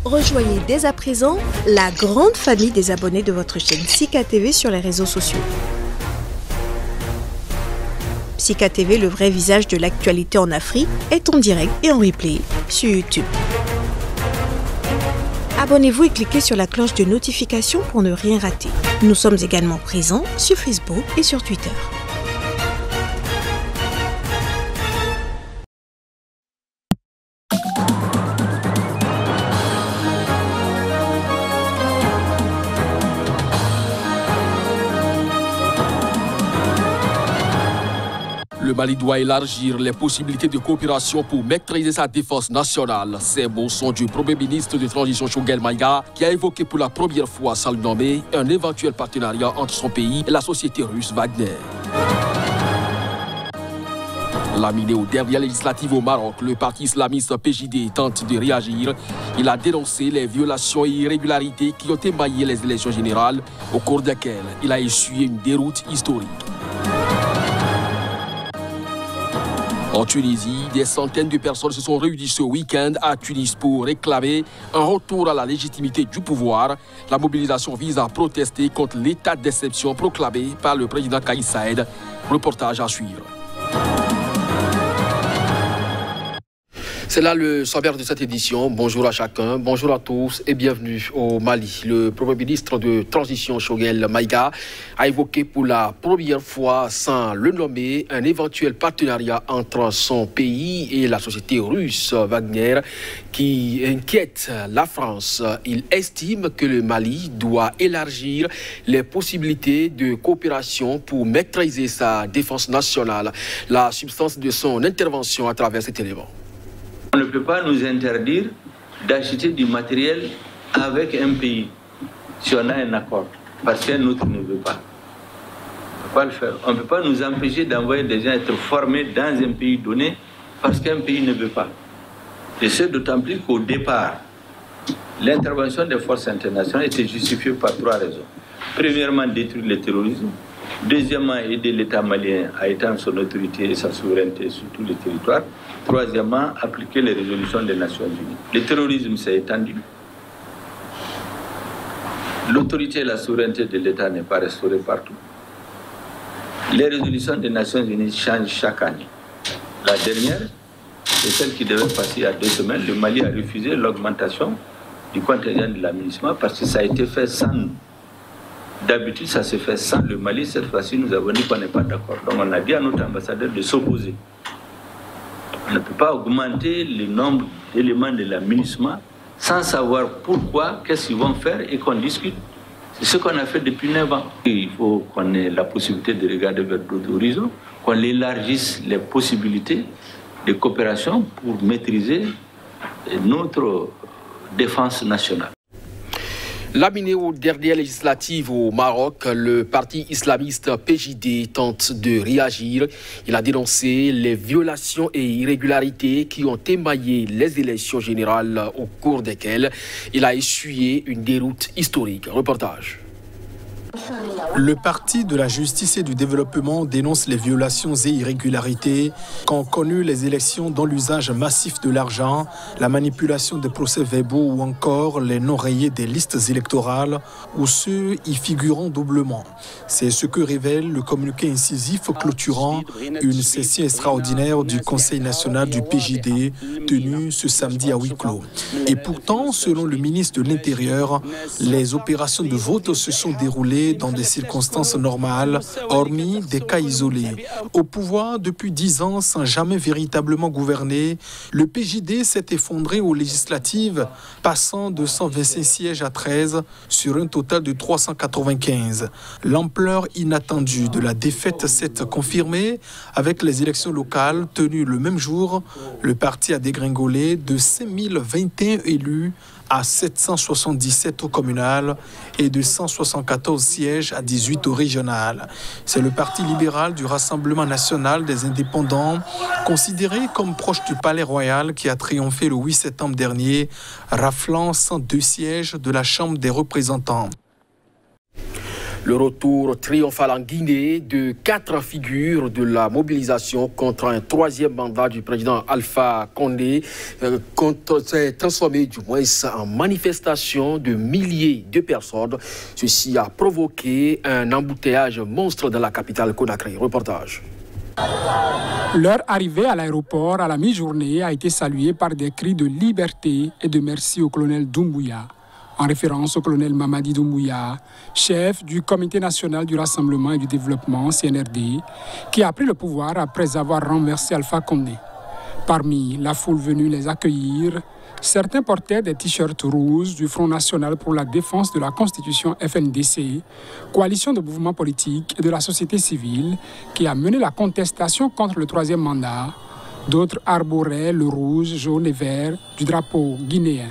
Rejoignez dès à présent la grande famille des abonnés de votre chaîne Sika TV sur les réseaux sociaux. Sika TV, le vrai visage de l'actualité en Afrique, est en direct et en replay sur YouTube. Abonnez-vous et cliquez sur la cloche de notification pour ne rien rater. Nous sommes également présents sur Facebook et sur Twitter. Le Mali doit élargir les possibilités de coopération pour maîtriser sa défense nationale. Ces mots sont du Premier ministre de transition Choguel Maïga qui a évoqué pour la première fois sans le nommer un éventuel partenariat entre son pays et la société russe Wagner. Laminé aux dernières législatives au Maroc, le parti islamiste PJD tente de réagir. Il a dénoncé les violations et irrégularités qui ont émaillé les élections générales, au cours desquelles il a essuyé une déroute historique. En Tunisie, des centaines de personnes se sont réunies ce week-end à Tunis pour réclamer un retour à la légitimité du pouvoir. La mobilisation vise à protester contre l'état d'exception proclamé par le président Kais Saied. Reportage à suivre. C'est là le sommaire de cette édition. Bonjour à chacun, bonjour à tous et bienvenue au Mali. Le Premier ministre de transition Choguel Maïga a évoqué pour la première fois, sans le nommer, un éventuel partenariat entre son pays et la société russe Wagner qui inquiète la France. Il estime que le Mali doit élargir les possibilités de coopération pour maîtriser sa défense nationale. La substance de son intervention à travers cet élément. On ne peut pas nous interdire d'acheter du matériel avec un pays si on a un accord, parce qu'un autre ne veut pas. On ne peut pas le faire. On ne peut pas nous empêcher d'envoyer des gens être formés dans un pays donné parce qu'un pays ne veut pas. Et c'est d'autant plus qu'au départ, l'intervention des forces internationales était justifiée par trois raisons. Premièrement, détruire le terrorisme. Deuxièmement, aider l'État malien à étendre son autorité et sa souveraineté sur tous les territoires. Troisièmement, appliquer les résolutions des Nations Unies. Le terrorisme s'est étendu. L'autorité et la souveraineté de l'État n'est pas restaurée partout. Les résolutions des Nations Unies changent chaque année. La dernière, c'est celle qui devait passer il y a 2 semaines. Le Mali a refusé l'augmentation du contingent de l'aménagement parce que ça a été fait sans nous. D'habitude, ça se fait sans le Mali. Cette fois-ci, nous avons dit qu'on n'est pas d'accord. Donc, on a dit à notre ambassadeur de s'opposer. On ne peut pas augmenter le nombre d'éléments de l'aménagement sans savoir pourquoi, qu'est-ce qu'ils vont faire et qu'on discute. C'est ce qu'on a fait depuis 9 ans. Il faut qu'on ait la possibilité de regarder vers d'autres horizons, qu'on élargisse les possibilités de coopération pour maîtriser notre défense nationale. Laminé aux dernières législatives au Maroc, le parti islamiste PJD tente de réagir. Il a dénoncé les violations et irrégularités qui ont émaillé les élections générales au cours desquelles il a essuyé une déroute historique. Reportage. Le Parti de la justice et du développement dénonce les violations et irrégularités qu'ont connues les élections dans l'usage massif de l'argent, la manipulation des procès-verbaux ou encore les non-rayés des listes électorales ou ceux y figurant doublement. C'est ce que révèle le communiqué incisif clôturant une session extraordinaire du Conseil national du PJD tenue ce samedi à huis clos. Et pourtant, selon le ministre de l'Intérieur, les opérations de vote se sont déroulées dans des circonstances normales, hormis des cas isolés. Au pouvoir depuis 10 ans sans jamais véritablement gouverner, le PJD s'est effondré aux législatives, passant de 125 sièges à 13 sur un total de 395. L'ampleur inattendue de la défaite s'est confirmée avec les élections locales tenues le même jour. Le parti a dégringolé de 5021 élus à 777 au communal et de 174 sièges à 18 au régional. C'est le Parti libéral du Rassemblement national des indépendants, considéré comme proche du Palais Royal, qui a triomphé le 8 septembre dernier, raflant 102 sièges de la Chambre des représentants. Le retour triomphal en Guinée de 4 figures de la mobilisation contre un 3e mandat du président Alpha Condé s'est transformé du moins en manifestation de milliers de personnes. Ceci a provoqué un embouteillage monstre dans la capitale Conakry. Reportage. Leur arrivée à l'aéroport à la mi-journée a été saluée par des cris de liberté et de merci au colonel Doumbouya, en référence au colonel Mamadi Doumbouya, chef du Comité national du rassemblement et du développement, CNRD, qui a pris le pouvoir après avoir renversé Alpha Condé. Parmi la foule venue les accueillir, certains portaient des t-shirts rouges du Front national pour la défense de la Constitution FNDC, coalition de mouvements politiques et de la société civile qui a mené la contestation contre le 3e mandat. D'autres arboraient le rouge, jaune et vert du drapeau guinéen.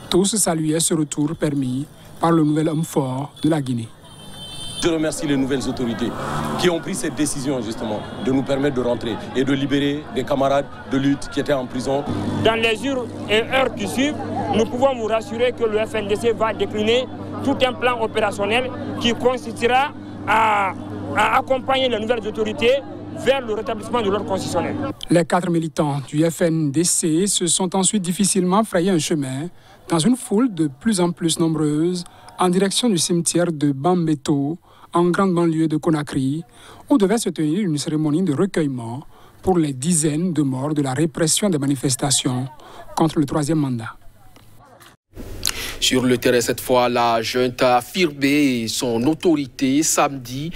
Tous saluaient ce retour permis par le nouvel homme fort de la Guinée. Je remercie les nouvelles autorités qui ont pris cette décision justement de nous permettre de rentrer et de libérer des camarades de lutte qui étaient en prison. Dans les jours et heures qui suivent, nous pouvons vous rassurer que le FNDC va décliner tout un plan opérationnel qui consistera à accompagner les nouvelles autorités vers le rétablissement de l'ordre constitutionnel. Les 4 militants du FNDC se sont ensuite difficilement frayé un chemin dans une foule de plus en plus nombreuse en direction du cimetière de Bambeto, en grande banlieue de Conakry, où devait se tenir une cérémonie de recueillement pour les dizaines de morts de la répression des manifestations contre le 3e mandat. Sur le terrain, cette fois, la junte a affirmé son autorité samedi,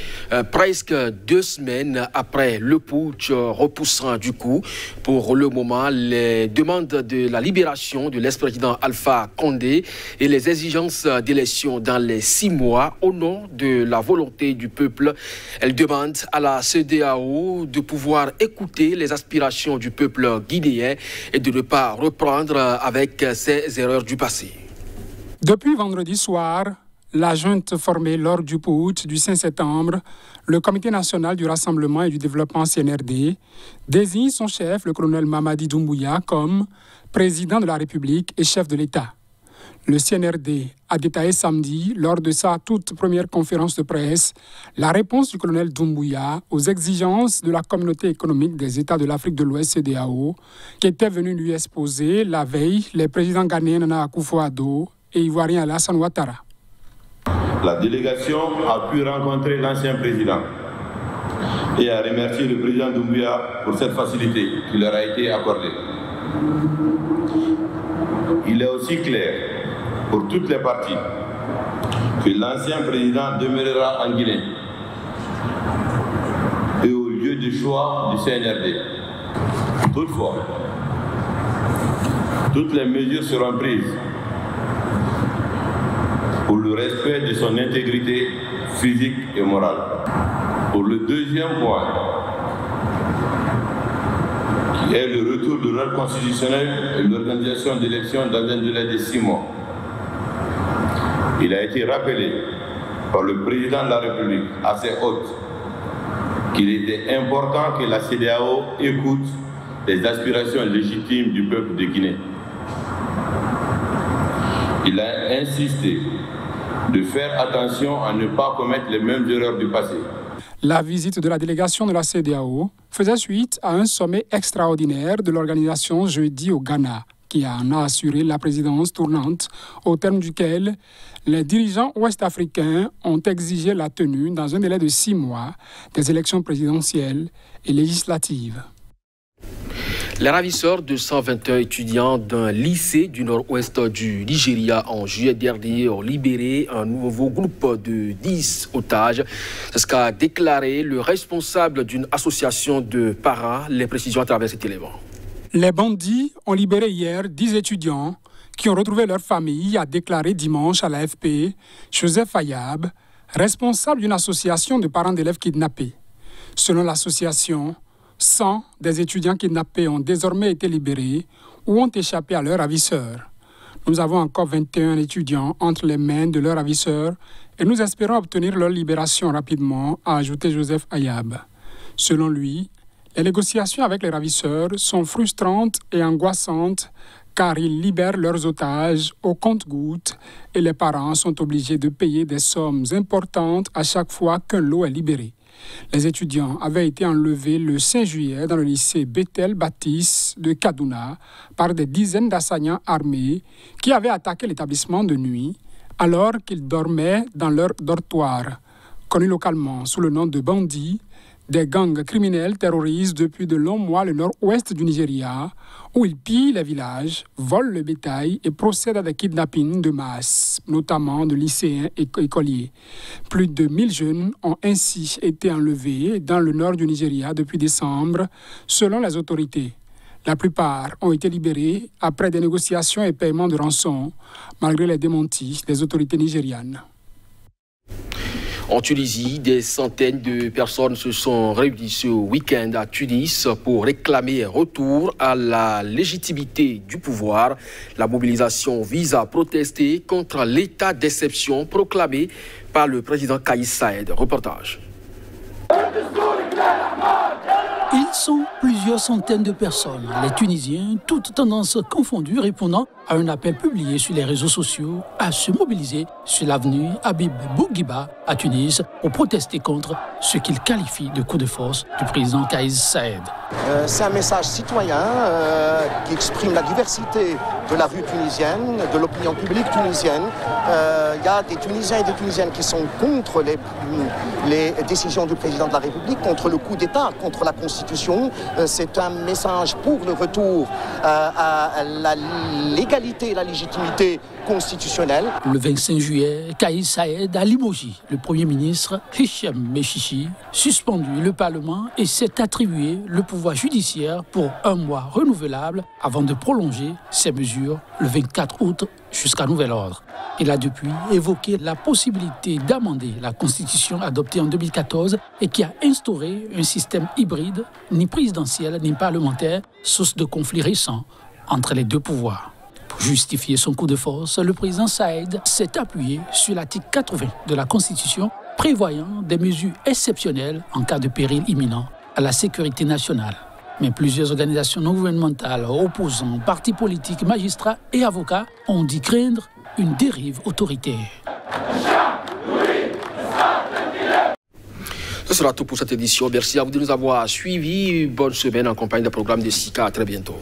presque 2 semaines après le putsch, repoussant du coup, pour le moment, les demandes de la libération de l'ex-président Alpha Condé et les exigences d'élection dans les 6 mois au nom de la volonté du peuple. Elle demande à la CEDEAO de pouvoir écouter les aspirations du peuple guinéen et de ne pas reprendre avec ses erreurs du passé. Depuis vendredi soir, la junte formée lors du putsch du 5 septembre, le Comité national du rassemblement et du développement CNRD, désigne son chef, le colonel Mamadi Doumbouya, comme président de la République et chef de l'État. Le CNRD a détaillé samedi, lors de sa toute première conférence de presse, la réponse du colonel Doumbouya aux exigences de la communauté économique des États de l'Afrique de l'Ouest CEDEAO, qui était venue lui exposer la veille les présidents ghanéens Nana Akufo-Addo et ivoirien Alassane Ouattara. La délégation a pu rencontrer l'ancien président et a remercié le président Doumbouya pour cette facilité qui leur a été accordée. Il est aussi clair pour toutes les parties que l'ancien président demeurera en Guinée et au lieu de choix du CNRD. Toutefois, toutes les mesures seront prises pour le respect de son intégrité physique et morale. Pour le 2e point, qui est le retour de l'ordre constitutionnel et l'organisation d'élections dans un délai de 6 mois, il a été rappelé par le président de la République à ses hôtes qu'il était important que la CEDEAO écoute les aspirations légitimes du peuple de Guinée. Il a insisté de faire attention à ne pas commettre les mêmes erreurs du passé. La visite de la délégation de la CEDEAO faisait suite à un sommet extraordinaire de l'organisation jeudi au Ghana, qui en a assuré la présidence tournante, au terme duquel les dirigeants ouest-africains ont exigé la tenue, dans un délai de 6 mois, des élections présidentielles et législatives. Les ravisseurs de 121 étudiants d'un lycée du nord-ouest du Nigeria en juillet dernier ont libéré un nouveau groupe de 10 otages. C'est ce qu'a déclaré le responsable d'une association de parents. Les précisions à travers cet élément. Les bandits ont libéré hier 10 étudiants qui ont retrouvé leur famille, a déclaré dimanche à l'AFP Joseph Ayab, responsable d'une association de parents d'élèves kidnappés. Selon l'association, 100 des étudiants kidnappés ont désormais été libérés ou ont échappé à leurs ravisseurs. Nous avons encore 21 étudiants entre les mains de leurs ravisseurs et nous espérons obtenir leur libération rapidement, a ajouté Joseph Ayab. Selon lui, les négociations avec les ravisseurs sont frustrantes et angoissantes car ils libèrent leurs otages au compte-gouttes et les parents sont obligés de payer des sommes importantes à chaque fois qu'un lot est libéré. Les étudiants avaient été enlevés le 5 juillet dans le lycée Bethel Baptiste de Kaduna par des dizaines d'assaillants armés qui avaient attaqué l'établissement de nuit alors qu'ils dormaient dans leur dortoir. Connus localement sous le nom de bandits, des gangs criminels terrorisent depuis de longs mois le nord-ouest du Nigeria, où ils pillent les villages, volent le bétail et procèdent à des kidnappings de masse, notamment de lycéens et écoliers. Plus de 1000 jeunes ont ainsi été enlevés dans le nord du Nigeria depuis décembre, selon les autorités. La plupart ont été libérés après des négociations et paiements de rançon, malgré les démentis des autorités nigérianes. En Tunisie, des centaines de personnes se sont réunies ce week-end à Tunis pour réclamer un retour à la légitimité du pouvoir. La mobilisation vise à protester contre l'état d'exception proclamé par le président Kais Saied. Reportage. Ils sont plusieurs centaines de personnes, les Tunisiens, toutes tendances confondues, répondant à un appel publié sur les réseaux sociaux à se mobiliser sur l'avenue Habib Bourguiba à Tunis pour protester contre ce qu'ils qualifient de coup de force du président Kais Saied. C'est un message citoyen qui exprime la diversité de la rue tunisienne, de l'opinion publique tunisienne. Il y a des Tunisiens et des Tunisiennes qui sont contre les décisions du président de la République, contre le coup d'État, contre la Constitution. C'est un message pour le retour à la légalité et la légitimité constitutionnelle. Le 25 juillet, Kais Saied a limogé le Premier ministre Hicham Mechichi, suspendu le Parlement et s'est attribué le pouvoir judiciaire pour un mois renouvelable avant de prolonger ses mesures le 24 août jusqu'à nouvel ordre. Il a depuis évoqué la possibilité d'amender la Constitution adoptée en 2014 et qui a instauré un système hybride, ni présidentiel ni parlementaire, source de conflits récents entre les deux pouvoirs. Pour justifier son coup de force, le président Saied s'est appuyé sur l'article 80 de la Constitution prévoyant des mesures exceptionnelles en cas de péril imminent à la sécurité nationale. Mais plusieurs organisations non gouvernementales, opposants, partis politiques, magistrats et avocats ont dit craindre une dérive autoritaire. Ce sera tout pour cette édition. Merci à vous de nous avoir suivis. Bonne semaine en compagnie des programmes de SICA. À très bientôt.